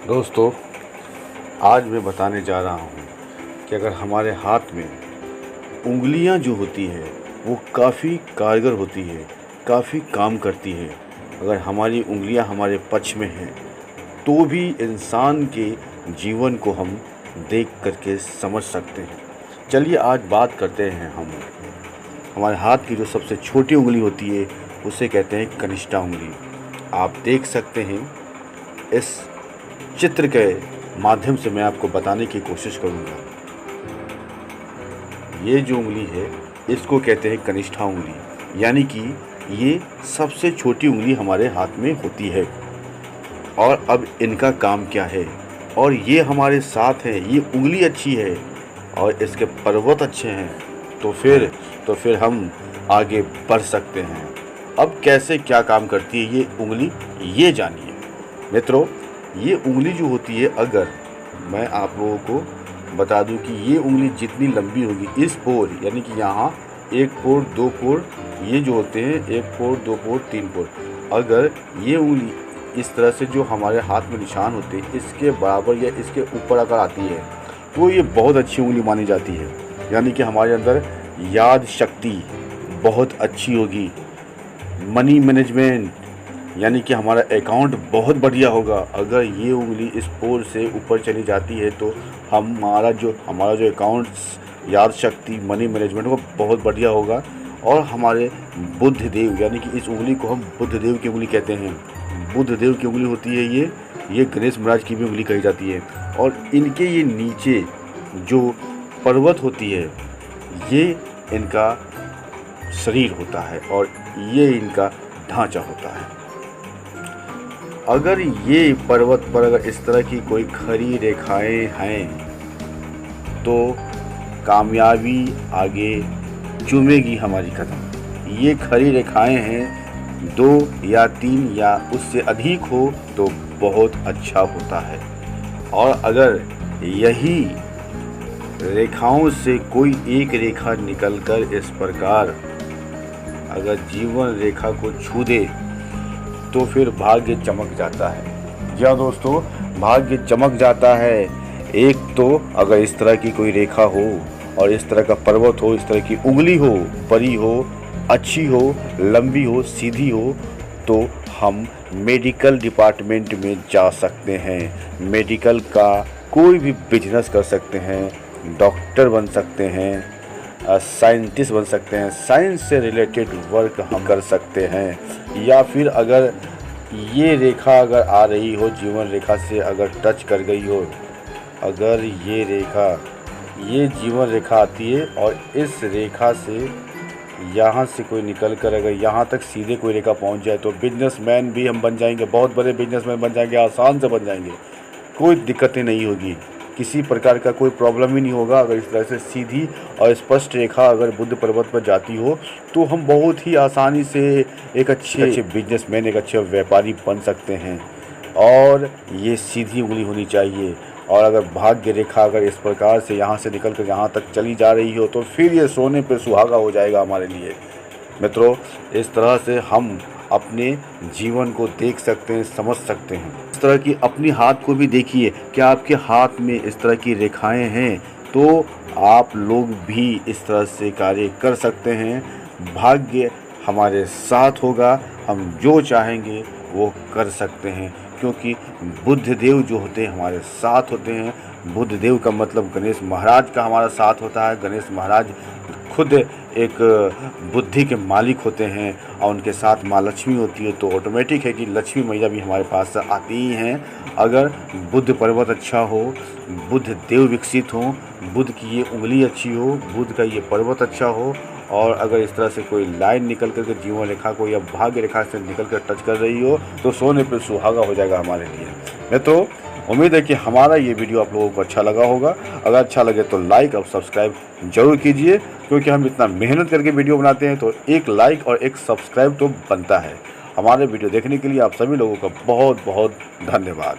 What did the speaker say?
दोस्तों, आज मैं बताने जा रहा हूँ कि अगर हमारे हाथ में उंगलियाँ जो होती है वो काफ़ी कारगर होती है, काफ़ी काम करती है। अगर हमारी उंगलियाँ हमारे पक्ष में हैं तो भी इंसान के जीवन को हम देख करके समझ सकते हैं। चलिए आज बात करते हैं हम हमारे हाथ की जो सबसे छोटी उंगली होती है उसे कहते हैं कनिष्ठा उंगली। आप देख सकते हैं, इस चित्र के माध्यम से मैं आपको बताने की कोशिश करूंगा। ये जो उंगली है इसको कहते हैं कनिष्ठा उंगली, यानी कि ये सबसे छोटी उंगली हमारे हाथ में होती है। और अब इनका काम क्या है, और ये हमारे साथ है, ये उंगली अच्छी है और इसके पर्वत अच्छे हैं तो फिर हम आगे बढ़ सकते हैं। अब कैसे क्या काम करती है ये उंगली, ये जानिए। मित्रों, ये उंगली जो होती है, अगर मैं आप लोगों को बता दूं कि ये उंगली जितनी लंबी होगी, इस पोर यानी कि यहाँ एक पोर, दो पोर, ये जो होते हैं एक पोर, दो पोर, तीन पोर, अगर ये उंगली इस तरह से जो हमारे हाथ में निशान होते हैं इसके बराबर या इसके ऊपर अगर आती है तो ये बहुत अच्छी उंगली मानी जाती है। यानी कि हमारे अंदर याद शक्ति बहुत अच्छी होगी, मनी मैनेजमेंट यानी कि हमारा अकाउंट बहुत बढ़िया होगा। अगर ये उंगली इस पोर से ऊपर चली जाती है तो हमारा जो अकाउंट्स, याद शक्ति, मनी मैनेजमेंट वो बहुत बढ़िया होगा। और हमारे बुद्धदेव यानी कि इस उंगली को हम बुद्धदेव की उंगली कहते हैं। बुद्धदेव की उंगली होती है ये गणेश महाराज की भी उंगली कही जाती है। और इनके ये नीचे जो पर्वत होती है ये इनका शरीर होता है और ये इनका ढांचा होता है। अगर ये पर्वत पर अगर इस तरह की कोई खड़ी रेखाएं हैं तो कामयाबी आगे चूमेगी हमारी कदम। ये खड़ी रेखाएं हैं 2 या 3 या उससे अधिक हो तो बहुत अच्छा होता है। और अगर यही रेखाओं से कोई एक रेखा निकलकर इस प्रकार अगर जीवन रेखा को छू दे तो फिर भाग्य चमक जाता है। जी हाँ दोस्तों, भाग्य चमक जाता है। एक तो अगर इस तरह की कोई रेखा हो और इस तरह का पर्वत हो, इस तरह की उंगली हो, बड़ी हो, अच्छी हो, लंबी हो, सीधी हो, तो हम मेडिकल डिपार्टमेंट में जा सकते हैं। मेडिकल का कोई भी बिजनेस कर सकते हैं, डॉक्टर बन सकते हैं, साइंटिस्ट बन सकते हैं, साइंस से रिलेटेड वर्क हम कर सकते हैं। या फिर अगर ये रेखा अगर आ रही हो, जीवन रेखा से अगर टच कर गई हो, अगर ये जीवन रेखा आती है और इस रेखा से यहाँ से कोई निकल कर अगर यहाँ तक सीधे कोई रेखा पहुँच जाए तो बिजनेसमैन भी हम बन जाएंगे, बहुत बड़े बिजनेसमैन बन जाएंगे, आसान से बन जाएंगे, कोई दिक्कतें नहीं होगी, किसी प्रकार का कोई प्रॉब्लम ही नहीं होगा। अगर इस तरह से सीधी और स्पष्ट रेखा अगर बुद्ध पर्वत पर जाती हो तो हम बहुत ही आसानी से एक अच्छे बिजनेसमैन, एक अच्छे व्यापारी बन सकते हैं। और ये सीधी उंगली होनी चाहिए। और अगर भाग्य रेखा अगर इस प्रकार से यहाँ से निकल कर यहाँ तक चली जा रही हो तो फिर ये सोने पे सुहागा हो जाएगा हमारे लिए। मित्रों, इस तरह से हम अपने जीवन को देख सकते हैं, समझ सकते हैं। इस तरह की अपनी हाथ को भी देखिए, क्या आपके हाथ में इस तरह की रेखाएं हैं तो आप लोग भी इस तरह से कार्य कर सकते हैं। भाग्य हमारे साथ होगा, हम जो चाहेंगे वो कर सकते हैं, क्योंकि बुद्धदेव जो होते हैं हमारे साथ होते हैं। बुद्धदेव का मतलब गणेश महाराज का हमारा साथ होता है। गणेश महाराज खुद एक बुद्धि के मालिक होते हैं और उनके साथ माँ लक्ष्मी होती है, तो ऑटोमेटिक है कि लक्ष्मी मैया भी हमारे पास आती ही हैं। अगर बुद्ध पर्वत अच्छा हो, बुद्ध देव विकसित हो, बुद्ध की ये उंगली अच्छी हो, बुद्ध का ये पर्वत अच्छा हो, और अगर इस तरह से कोई लाइन निकल कर के जीवन रेखा को या भाग्य रेखा से निकल कर टच कर रही हो तो सोने पे सुहागा हो जाएगा हमारे लिए। मैं तो उम्मीद है कि हमारा ये वीडियो आप लोगों को अच्छा लगा होगा। अगर अच्छा लगे तो लाइक और सब्सक्राइब जरूर कीजिए, क्योंकि हम इतना मेहनत करके वीडियो बनाते हैं तो एक लाइक और एक सब्सक्राइब तो बनता है। हमारे वीडियो देखने के लिए आप सभी लोगों का बहुत बहुत धन्यवाद।